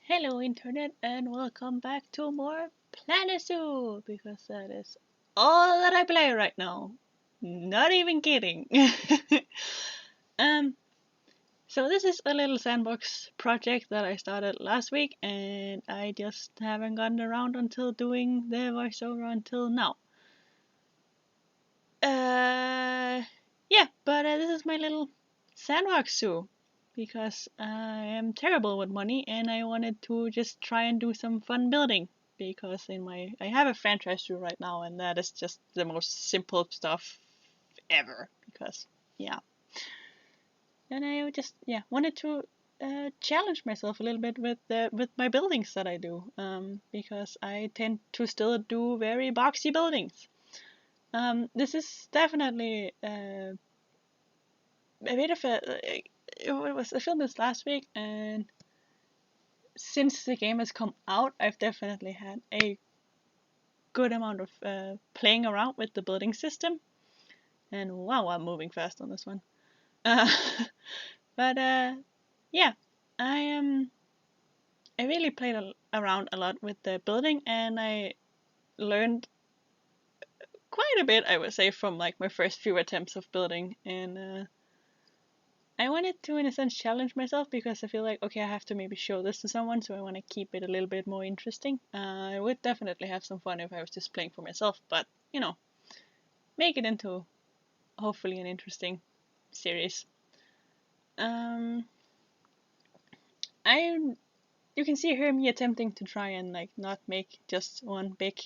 Hello Internet and welcome back to more Planet Zoo because that is all that I play right now. Not even kidding. um so this is a little sandbox project that I started last week and I just haven't gotten around until doing the voiceover until now. Uh but this is my little sandbox zoo because I am terrible with money and I wanted to just try and do some fun building because I have a franchise zoo right now and that is just the most simple stuff ever because yeah. And I just wanted to challenge myself a little bit with my buildings that I do because I tend to still do very boxy buildings. This is definitely a bit of a it was I filmed this last week, and since the game has come out, I've definitely had a good amount of playing around with the building system. And wow, I'm moving fast on this one. Uh, but yeah, I I really played around a lot with the building, and I learned quite a bit, I would say, from like my first few attempts of building, and I wanted to, in a sense, challenge myself because I feel like, okay, I have to maybe show this to someone, so I want to keep it a little bit more interesting. I would definitely have some fun if I was just playing for myself, but, make it into hopefully an interesting series. Um, I, you can see here me attempting to try and like not make just one big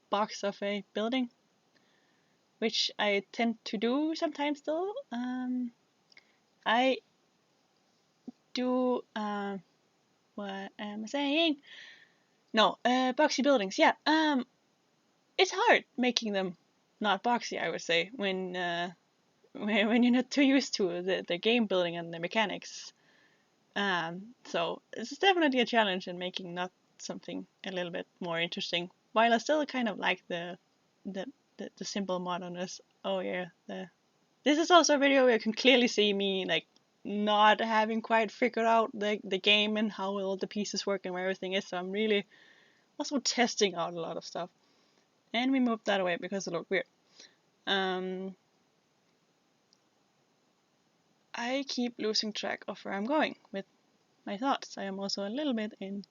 box of a building, which I tend to do sometimes though. I do, what am I saying? No, boxy buildings. Yeah. It's hard making them not boxy. I would say when you're not too used to the game building and the mechanics. So it's definitely a challenge in making not something a little bit more interesting. While I still kind of like the the simple moderness. Oh yeah, this is also a video where you can clearly see me like not having quite figured out the game and how all the pieces work and where everything is. So I'm really also testing out a lot of stuff. And we moved that away because it looked weird. Um, I keep losing track of where I'm going with my thoughts. I am also a little bit in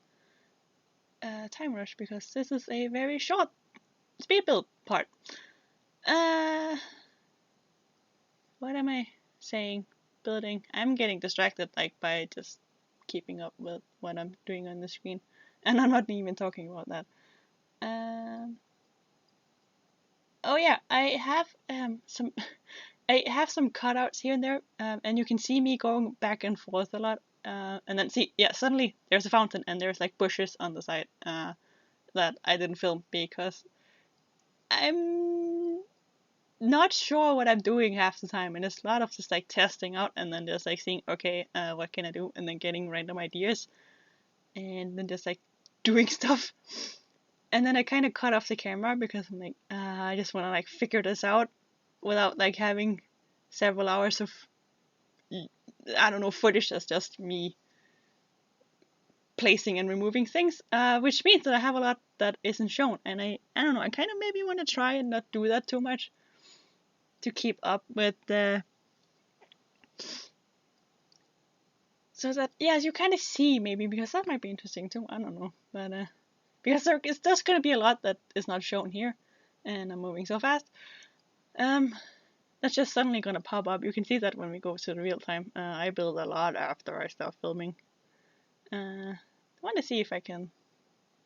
a time rush because this is a very short speed build part. Uh, what am I saying? Building. I'm getting distracted like by just keeping up with what I'm doing on the screen, and I'm not even talking about that. Um, oh yeah, I have some I have some cutouts here and there, and you can see me going back and forth a lot. And then see, yeah, suddenly there's a fountain and there's like bushes on the side that I didn't film because I'm not sure what I'm doing half the time, and it's a lot of just like testing out and then just like seeing, okay, what can I do, and then getting random ideas, and then just like doing stuff. And then I kind of cut off the camera because I'm like, I just want to like figure this out without like having several hours of I don't know footage that's just me placing and removing things, which means that I have a lot that isn't shown, and I don't know, I kind of maybe want to try and not do that too much to keep up with the so that yeah, as you kind of see maybe because that might be interesting too. I don't know, but because there's gonna be a lot that is not shown here, and I'm moving so fast. Um, that's just suddenly gonna pop up. You can see that when we go to the real time. I build a lot after I start filming. I want to see if I can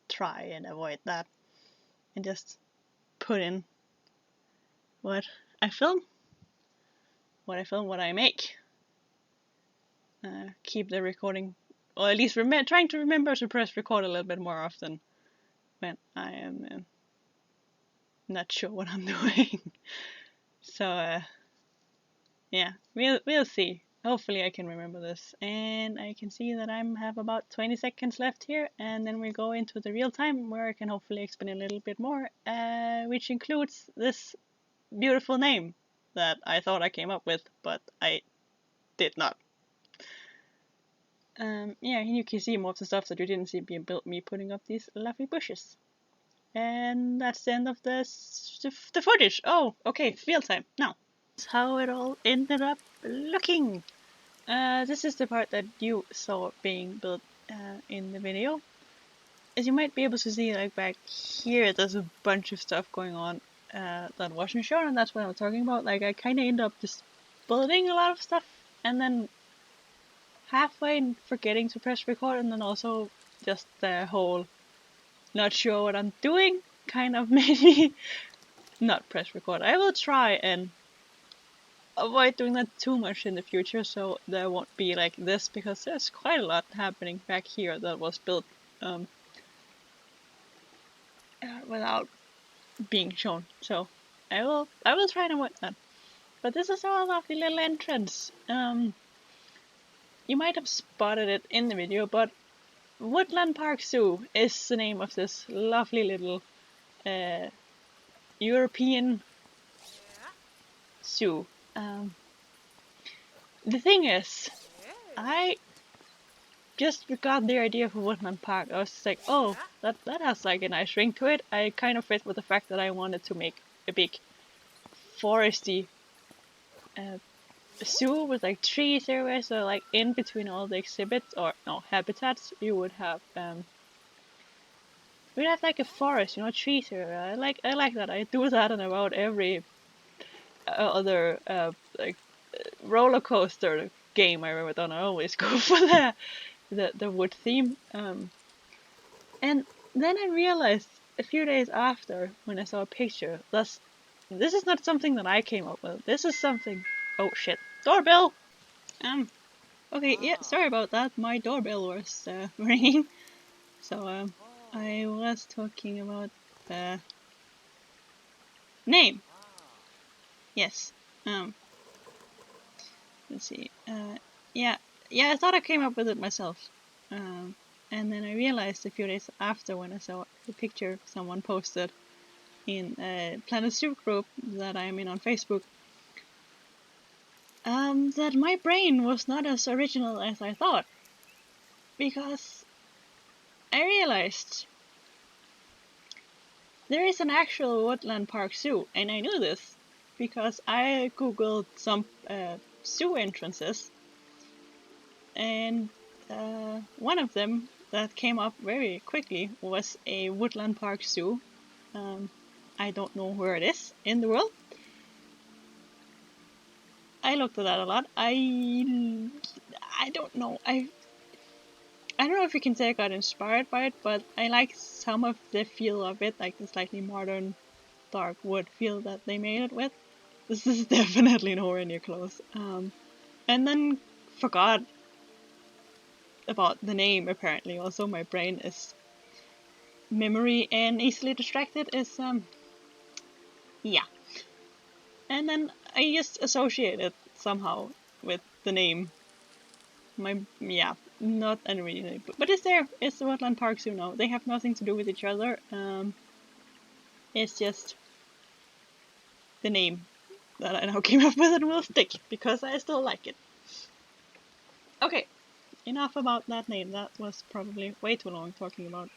try and avoid that and just put in what I film, what I make. Keep the recording, or at least trying to remember to press record a little bit more often when I am not sure what I'm doing. So yeah, we'll see. Hopefully I can remember this, and I can see that I have about 20 seconds left here, and then we go into the real time where I can hopefully explain a little bit more, which includes this beautiful name that I thought I came up with, but I did not. Yeah, and you can see more of the stuff that you didn't see being built, me putting up these lovely bushes. And that's the end of the footage. Oh, okay, field time now. That's how it all ended up looking. This is the part that you saw being built in the video. As you might be able to see, like back here, there's a bunch of stuff going on that wasn't shown, and that's what I'm talking about. Like I kind of end up just building a lot of stuff, and then halfway forgetting to press record, and then also just the whole not sure what I'm doing kind of made me not press record. I will try and avoid doing that too much in the future, so there won't be like this, because there's quite a lot happening back here that was built without being shown. So I will try and avoid that. But this is our lovely little entrance. You might have spotted it in the video, but Woodland Park Zoo is the name of this lovely little European zoo. The thing is, I just got the idea for Woodland Park. I was just like, oh, that has like a nice ring to it. I kind of fit with the fact that I wanted to make a big foresty zoo with like trees everywhere. So like in between all the exhibits, or no, habitats, you would have we'd have like a forest, trees everywhere. I like that. I do that in about every other like roller coaster game I've ever done. I always go for the wood theme. And then I realized a few days after, when I saw a picture, this is not something that I came up with. This is something. Oh shit! Doorbell. Okay, yeah, sorry about that. My doorbell was ringing. So I was talking about the name. Yes. Let's see. Yeah, I thought I came up with it myself. And then I realized a few days after, when I saw the picture someone posted in a Planet Zoo group that I'm in on Facebook, that my brain was not as original as I thought. Because I realized there is an actual Woodland Park Zoo, and I knew this because I googled some zoo entrances, and one of them that came up very quickly was a Woodland Park Zoo. I don't know where it is in the world. I looked at that a lot. I don't know. I don't know if you can say I got inspired by it, but I like some of the feel of it, like the slightly modern dark wood feel that they made it with. This is definitely nowhere near close. And then forgot about the name, apparently. Also, my brain is memory and easily distracted is yeah. And then I just associate it somehow with the name. Not unoriginally, but it's there. It's the Woodland Park Zoo now. They have nothing to do with each other. It's just the name that I now came up with and will stick because I still like it. Okay, enough about that name. That was probably way too long talking about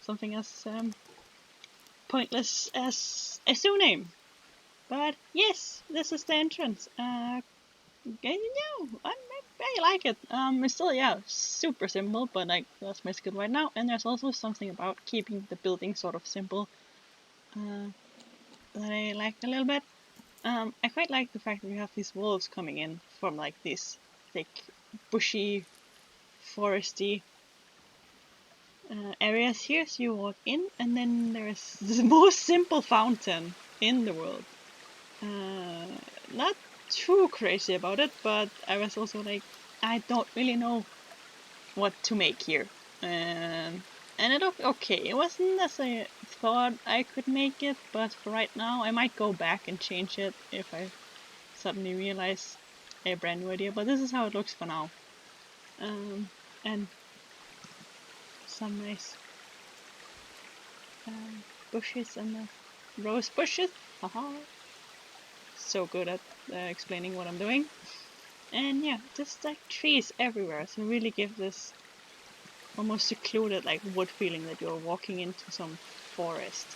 something as pointless as a zoo name. But yes, this is the entrance. I like it. It's still, super simple, but like that's my skill right now. And there's also something about keeping the building sort of simple that I like a little bit. I quite like the fact that we have these wolves coming in from like these thick, bushy, foresty areas here. So you walk in, and then there's the most simple fountain in the world. Not too crazy about it, but I was also like, I don't really know what to make here. And it looked okay. It wasn't as I thought I could make it, but for right now, I might go back and change it if I suddenly realize a brand new idea. But this is how it looks for now. And some nice bushes and the rose bushes. Haha. So good at explaining what I'm doing. And yeah, just like trees everywhere, so really give this almost secluded like wood feeling that you're walking into some forest.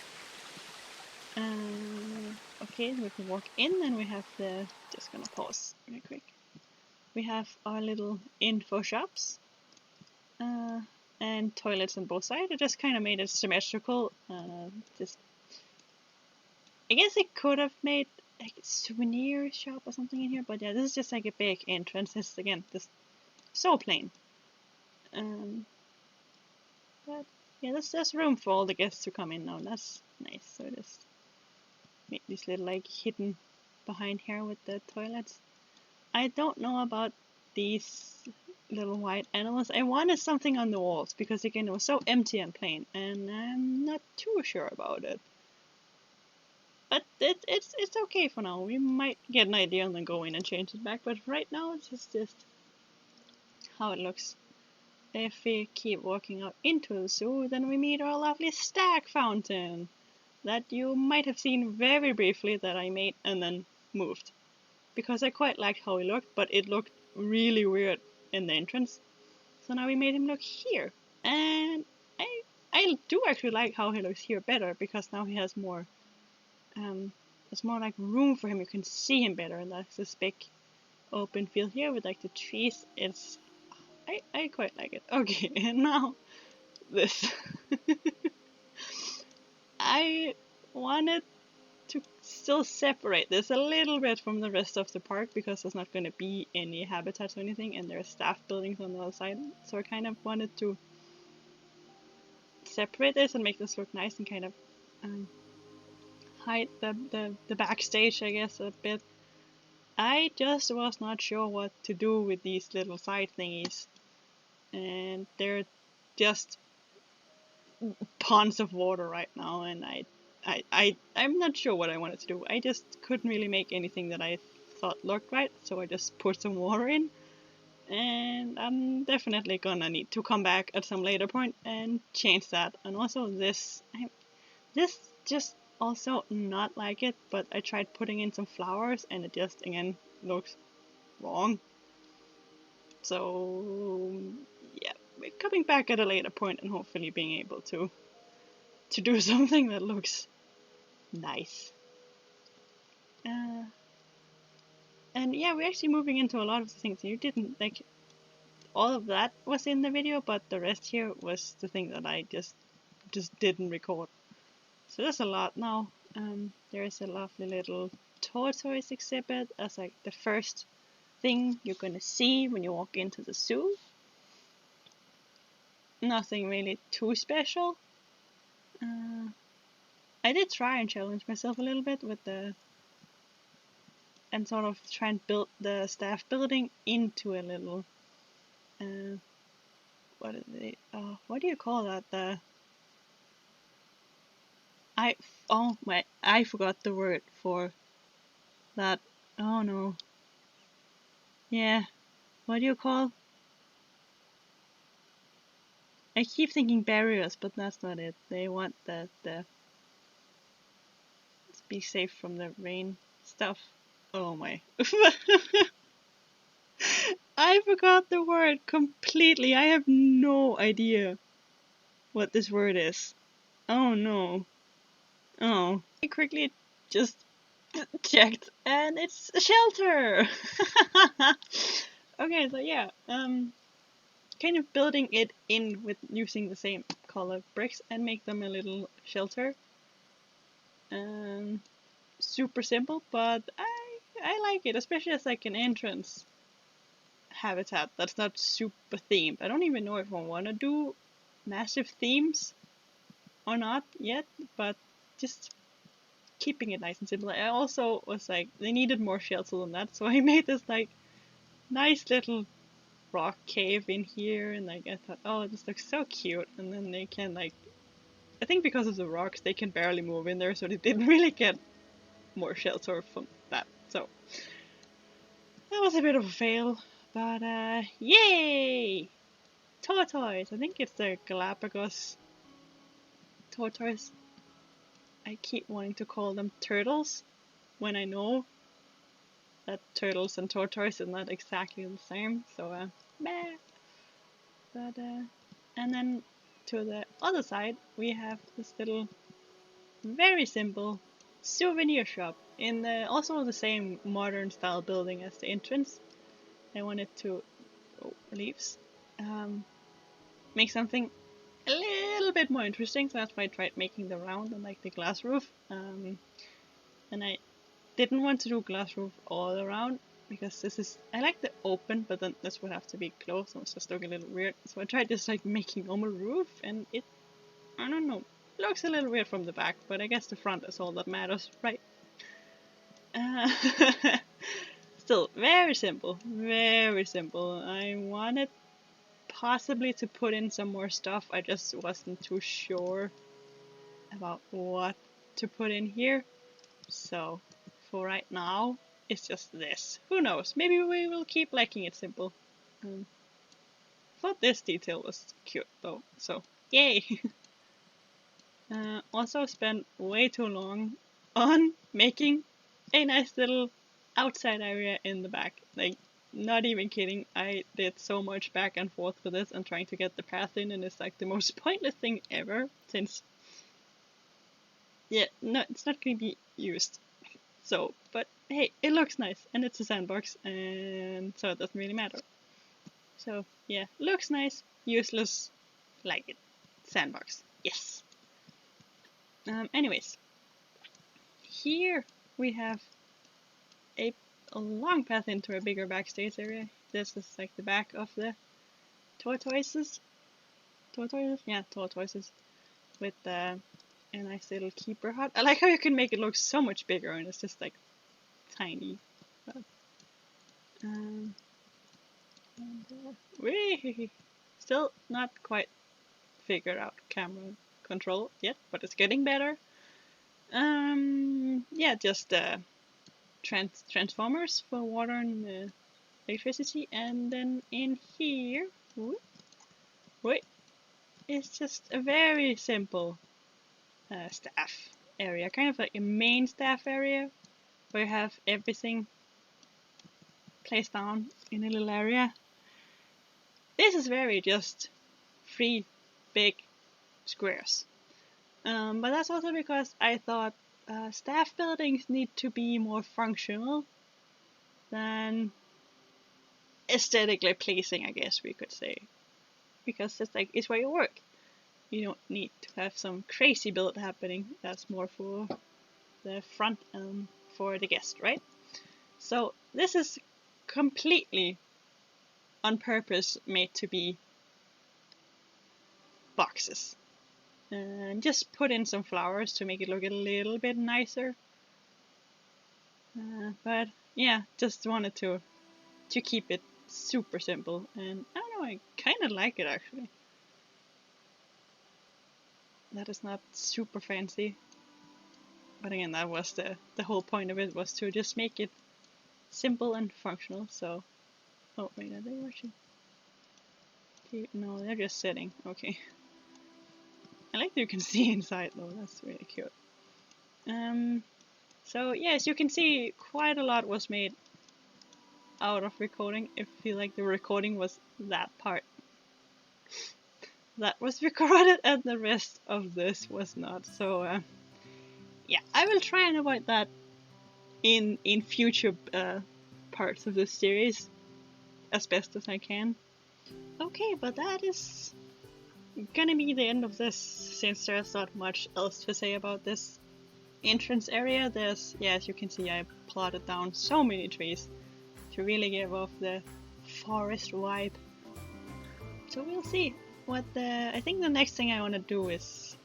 Okay, we can walk in, and we have the, just gonna pause real quick. We have our little info shops, and toilets on both sides. I just kind of made it symmetrical. Just, I guess I could have made like a souvenir shop or something in here, but yeah, this is just like a big entrance. This again, this so plain. But yeah, there's room for all the guests to come in now. That's nice. So just make this little like hidden behind here with the toilets. I don't know about these little white animals. I wanted something on the walls because again it was so empty and plain, and I'm not too sure about it. But it's okay for now. We might get an idea and then go in and change it back. But right now it's just how it looks. If we keep walking out into the zoo, then we meet our lovely stag fountain that you might have seen very briefly that I made and then moved. Because I quite liked how he looked, but it looked really weird in the entrance. So now we made him look here. And I do actually like how he looks here better, because now he has more, there's more like room for him. You can see him better, and that's this big open field here with like the trees. I quite like it. Okay, and now this. I wanted to still separate this a little bit from the rest of the park, because there's not going to be any habitats or anything, and there are staff buildings on the other side. So I kind of wanted to separate this and make this look nice and kind of hide the backstage, I guess, a bit. I just was not sure what to do with these little side thingies, and they're just ponds of water right now, and I'm not sure what I wanted to do. I just couldn't really make anything that I thought looked right, so I just put some water in, and I'm definitely gonna need to come back at some later point and change that. And also this just also not like it, but I tried putting in some flowers and it just again looks wrong. So yeah, we're coming back at a later point and hopefully being able to do something that looks nice. And yeah, we're actually moving into a lot of the things you didn't like. All of that was in the video, but the rest here was the thing that I just didn't record. So there's a lot now. There's a lovely little tortoise exhibit as like the first thing you're gonna see when you walk into the zoo. Nothing really too special. I did try and challenge myself a little bit with the, and sort of try and build the staff building into a little, what is it? What do you call that? I forgot the word for that. Oh no. Yeah. What do you call? I keep thinking barriers, but that's not it. They want the be safe from the rain stuff. Oh my. I forgot the word completely. I have no idea what this word is. Oh no. Oh. I quickly just checked and it's a shelter. Okay, so yeah, kind of building it in with using the same color bricks and make them a little shelter. Super simple, but I like it, especially as like an entrance habitat that's not super themed. I don't even know if I want to do massive themes or not yet, but just keeping it nice and simple. I also was like, they needed more shelter than that, so I made this like nice little rock cave in here, and like I thought, oh, this looks so cute. And then they can like, I think because of the rocks, they can barely move in there, so they didn't really get more shelter from that. So that was a bit of a fail, but yay! Tortoise! I think it's the Galapagos tortoise. I keep wanting to call them turtles when I know that turtles and tortoise are not exactly the same, so meh. But and then to the other side we have this little very simple souvenir shop in also the same modern style building as the entrance. I wanted to leaves make something a little bit more interesting, so that's why I tried making the round and like the glass roof. And I didn't want to do glass roof all around because this is, I like the open, but then this would have to be closed, so it's just looking a little weird. So I tried just like making normal roof, and it, I don't know, looks a little weird from the back, but I guess the front is all that matters, right? Still very simple, very simple. I wanted possibly to put in some more stuff, I just wasn't too sure about what to put in here. So for right now, it's just this. Who knows? Maybe we will keep liking it simple. Thought this detail was cute though, so yay! Also spent way too long on making a nice little outside area in the back. Like, not even kidding, I did so much back and forth with this and trying to get the path in, and it's like the most pointless thing ever, since, yeah, no, it's not going to be used. So, but hey, it looks nice, and it's a sandbox, and so it doesn't really matter. So, yeah, looks nice, useless, like it. Sandbox, yes. Anyways, here we have a long path into a bigger backstage area. This is like the back of the tortoises. Tortoises? Yeah, tortoises. With a nice little keeper hut. I like how you can make it look so much bigger and it's just like tiny. But, still not quite figured out camera control yet, but it's getting better. Yeah, just transformers for water and electricity, and then in here, wait, it's just a very simple staff area, kind of like a main staff area, where you have everything placed down in a little area. This is very just 3 big squares. But that's also because I thought staff buildings need to be more functional than aesthetically pleasing, I guess we could say. Because it's like, it's where you work. You don't need to have some crazy build happening. That's more for the front and for the guest, right? So this is completely on purpose made to be boxes. And just put in some flowers to make it look a little bit nicer. But yeah, just wanted to keep it super simple, and I don't know, I kind of like it actually. That is not super fancy, but again, that was the whole point of it, was to just make it simple and functional. So, oh wait, are they watching? Okay, no, they're just sitting. Okay. I like that you can see inside though. That's really cute. So yes, you can see quite a lot was made out of recording. I feel like the recording was that part that was recorded and the rest of this was not. So yeah, I will try and avoid that in future parts of this series as best as I can. Okay, but that is gonna be the end of this, since there's not much else to say about this entrance area. There's, yeah, as you can see, I plotted down so many trees to really give off the forest vibe. So we'll see what I think the next thing I want to do is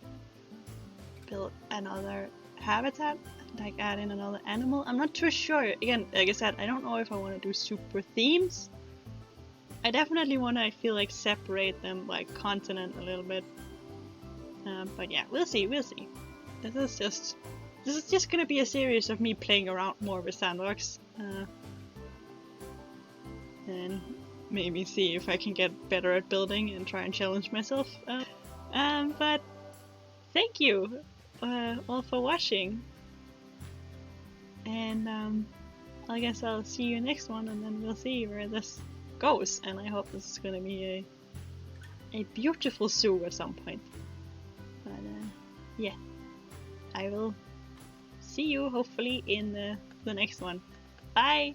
build another habitat, like add in another animal. I'm not too sure. Again, like I said, I don't know if I want to do super themes. I definitely want to, I feel like, separate them by continent a little bit. But yeah, we'll see, we'll see. This is just gonna be a series of me playing around more with Sandbox. And maybe see if I can get better at building and try and challenge myself. But thank you all for watching. And I guess I'll see you next one, and then we'll see where this goes. And I hope this is gonna be a beautiful zoo at some point. But yeah, I will see you hopefully in the next one. Bye!